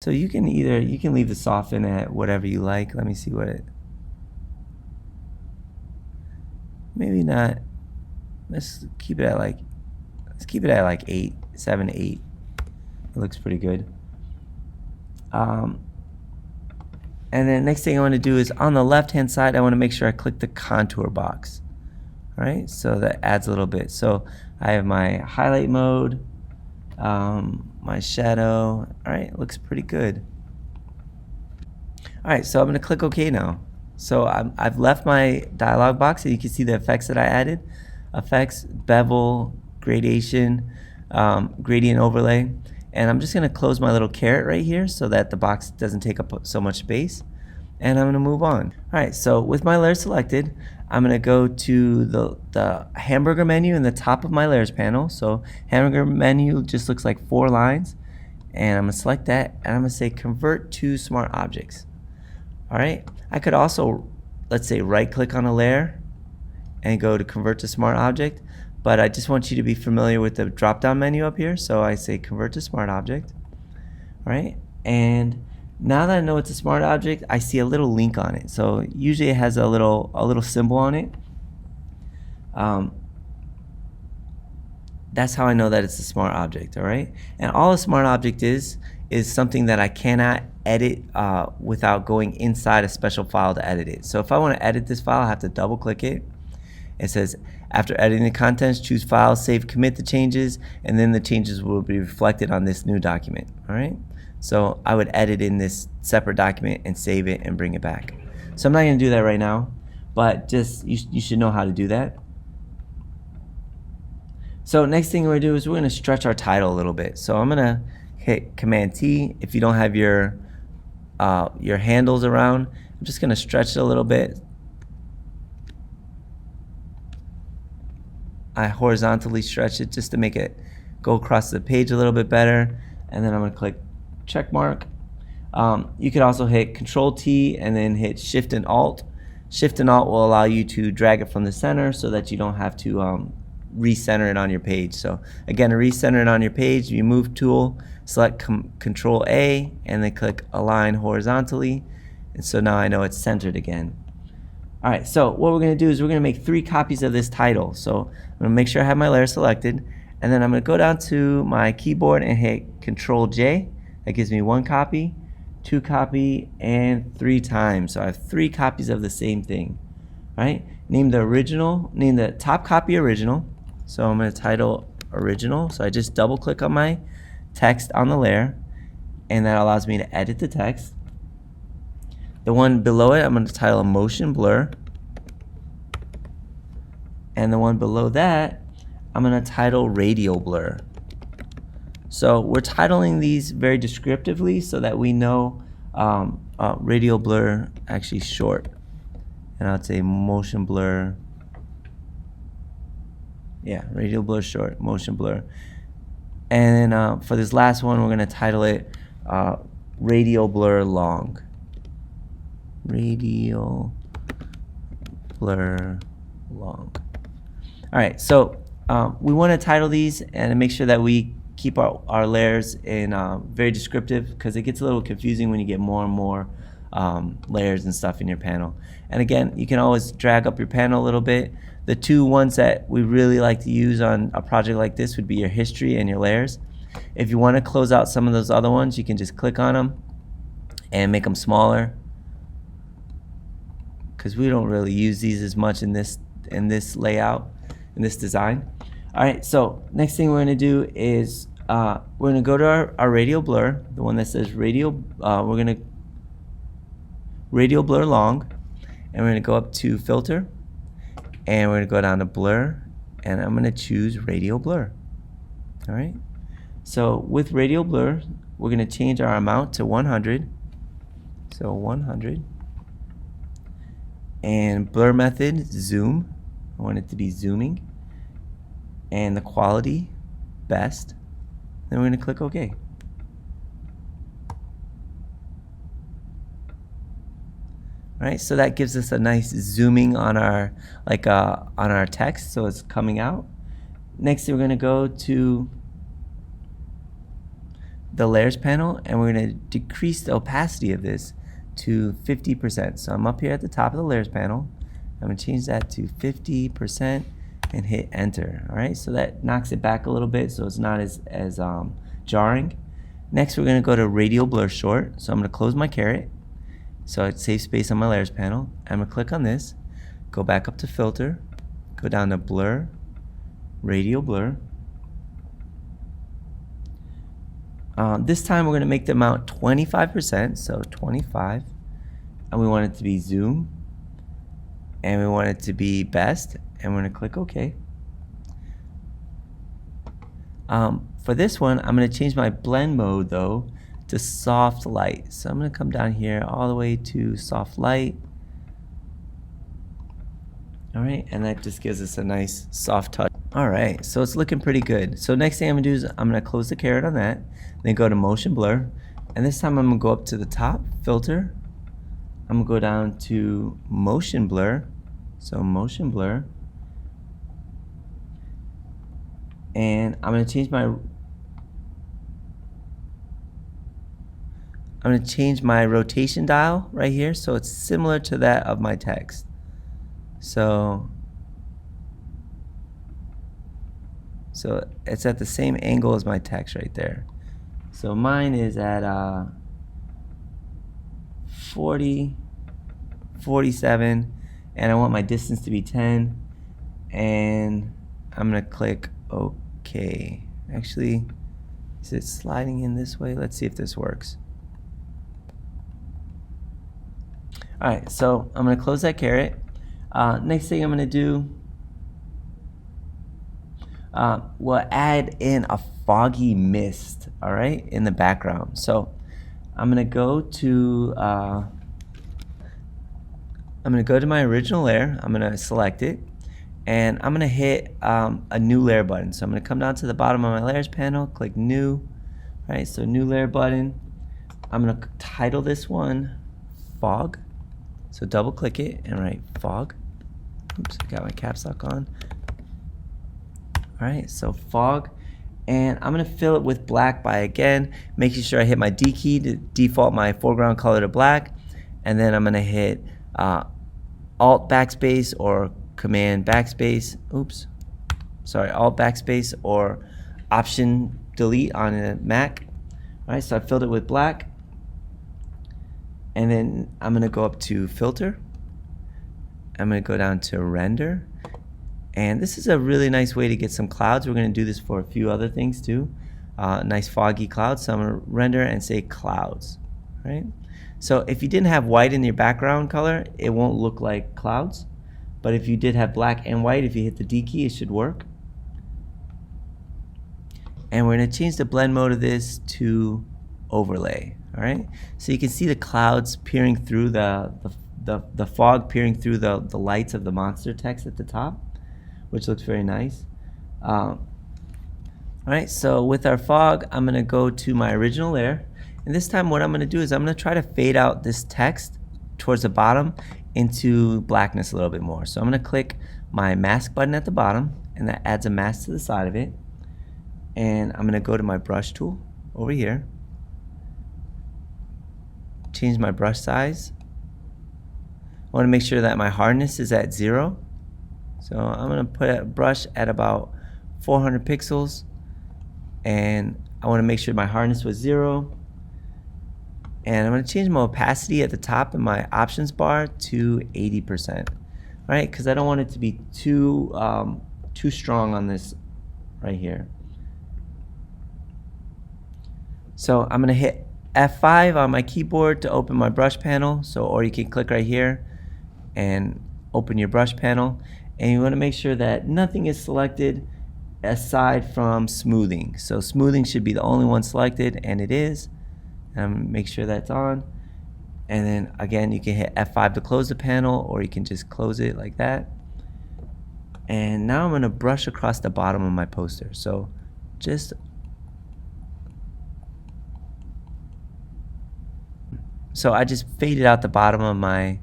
So you can leave the soften at whatever you like. Let me see what it, maybe not. Let's keep it at like 8, 7, 8. It looks pretty good. And then next thing I want to do is on the left hand side, I want to make sure I click the contour box. All right, so that adds a little bit. So I have my highlight mode, my shadow. All right, it looks pretty good. All right, so I'm going to click OK now. So I've left my dialog box, and you can see the effects that I added. Effects, bevel, gradation, gradient overlay. And I'm just going to close my little caret right here so that the box doesn't take up so much space. And I'm going to move on. All right, so with my layer selected, I'm going to go to the hamburger menu in the top of my layers panel. So hamburger menu just looks like 4 lines. And I'm going to select that, and I'm going to say convert to smart objects. All right, I could also, let's say, right click on a layer and go to convert to smart object. But I just want you to be familiar with the drop down menu up here. So I say convert to smart object. All right, and now that I know it's a smart object, I see a little link on it. So usually it has a little symbol on it. That's how I know that it's a smart object. All right, and all a smart object is something that I cannot edit without going inside a special file to edit it. So if I want to edit this file, I have to double click it. It says, after editing the contents, choose File, Save, Commit the changes, and then the changes will be reflected on this new document. All right. So I would edit in this separate document and save it and bring it back. So I'm not going to do that right now, but just you should know how to do that. So next thing we're going to do is we're going to stretch our title a little bit. So I'm going to hit Command T. If you don't have your handles around, I'm just going to stretch it a little bit. I horizontally stretch it just to make it go across the page a little bit better, and then I'm going to click check mark. You could also hit Control T and then hit Shift and Alt. Shift and Alt will allow you to drag it from the center so that you don't have to recenter it on your page. So again, to recenter it on your page, you move tool, select Control A, and then click Align horizontally, and so now I know it's centered again. All right, so what we're going to do is we're going to make 3 copies of this title. So I'm going to make sure I have my layer selected, and then I'm going to go down to my keyboard and hit Control J. That gives me 1 copy, 2 copy, and 3 times. So I have 3 copies of the same thing. All right, name the top copy original. So I'm going to title original. So I just double click on my text on the layer, and that allows me to edit the text. The one below it, I'm going to title a motion blur. And the one below that, I'm going to title radial blur. So we're titling these very descriptively so that we know radial blur actually short. And I'd say motion blur. Yeah, radial blur short, motion blur. And then for this last one, we're going to title it radial blur long. Radial blur long. All right, so we want to title these and make sure that we keep our layers in very descriptive, because it gets a little confusing when you get more and more layers and stuff in your panel. And again, you can always drag up your panel a little bit. The 2 ones that we really like to use on a project like this would be your history and your layers. If you want to close out some of those other ones, you can just click on them and make them smaller, because we don't really use these as much in this layout, in this design. All right, so next thing we're going to do is we're going to go to our radial blur, the one that says radial. We're going to radial blur long, and we're going to go up to filter, and we're going to go down to blur, and I'm going to choose radial blur. All right, so with radial blur, we're going to change our amount to 100. So 100. And blur method, zoom. I want it to be zooming. And the quality, best. Then we're going to click OK. All right, so that gives us a nice zooming on our on our text, so it's coming out. Next, we're going to go to the layers panel, and we're going to decrease the opacity of this to 50%. So I'm up here at the top of the layers panel. I'm going to change that to 50% and hit enter. All right, so that knocks it back a little bit so it's not as jarring. Next, we're going to go to radial blur short. So I'm going to close my caret so it saves space on my layers panel. I'm going to click on this, go back up to filter, go down to blur, radial blur. This time we're going to make the amount 25%, so 25, and we want it to be zoom, and we want it to be best, and we're going to click OK. For this one, I'm going to change my blend mode though to soft light. So I'm going to come down here all the way to soft light. All right, and that just gives us a nice soft touch. All right, so it's looking pretty good. So next thing I'm gonna do is I'm gonna close the caret on that, then go to motion blur, and this time I'm gonna go up to the top, filter. I'm gonna go down to motion blur, so motion blur, and I'm gonna change my rotation dial right here, so it's similar to that of my text. So it's at the same angle as my text right there. So mine is at 40, 47, and I want my distance to be 10, and I'm gonna click OK. Actually, is it sliding in this way? Let's see if this works. All right, so I'm gonna close that caret. Next thing I'm gonna do, we'll add in a foggy mist, all right, in the background. So I'm gonna go to my original layer. I'm gonna select it, and I'm gonna hit a new layer button. So I'm gonna come down to the bottom of my layers panel, click new, all right, so new layer button. I'm gonna title this one fog. So double click it and write fog. Oops, got my caps lock on. All right, so fog, and I'm gonna fill it with black by again making sure I hit my D key to default my foreground color to black, and then I'm gonna hit Alt backspace or Command backspace. Oops, sorry, Alt backspace or Option delete on a Mac. All right, so I filled it with black, and then I'm gonna go up to filter. I'm gonna go down to render. And this is a really nice way to get some clouds. We're going to do this for a few other things too. Nice foggy clouds. So I'm going to render and say clouds. Right? So if you didn't have white in your background color, it won't look like clouds. But if you did have black and white, if you hit the D key, it should work. And we're going to change the blend mode of this to overlay. All right? So you can see the clouds peering through the fog peering through the lights of the monster text at the top, which looks very nice. All right, so with our fog, I'm gonna go to my original layer, and this time what I'm gonna do is I'm gonna try to fade out this text towards the bottom into blackness a little bit more. So I'm gonna click my mask button at the bottom, and that adds a mask to the side of it. And I'm gonna go to my brush tool over here, change my brush size. I wanna make sure that my hardness is at 0. So I'm going to put a brush at about 400 pixels, and I want to make sure my hardness was 0. And I'm going to change my opacity at the top in my options bar to 80%, right? Because I don't want it to be too strong on this right here. So I'm going to hit F5 on my keyboard to open my brush panel. So, or you can click right here and open your brush panel. And you want to make sure that nothing is selected aside from smoothing. So smoothing should be the only one selected, and it is. Make sure that's on. And then again, you can hit F5 to close the panel, or you can just close it like that. And now I'm going to brush across the bottom of my poster. So I just faded out the bottom of my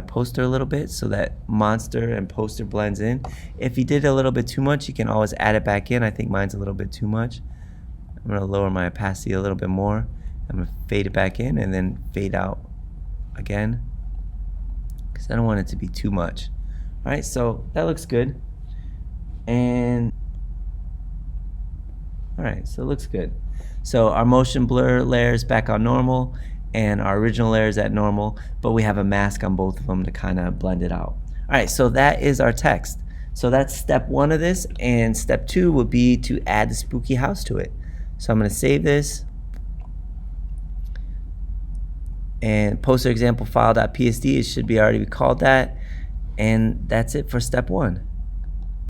poster a little bit so that monster and poster blends in. If you did a little bit too much, you can always add it back in. I think mine's a little bit too much. I'm going to lower my opacity a little bit more. I'm going to fade it back in and then fade out again, because I don't want it to be too much. All right, so that looks good. And all right, so it looks good. So our motion blur layer is back on normal, and our original layer is at normal, but we have a mask on both of them to kind of blend it out. All right, so that is our text. So that's step 1 of this, and step 2 would be to add the spooky house to it. So I'm going to save this, and poster example file.psd, it should be already called that, and that's it for step 1.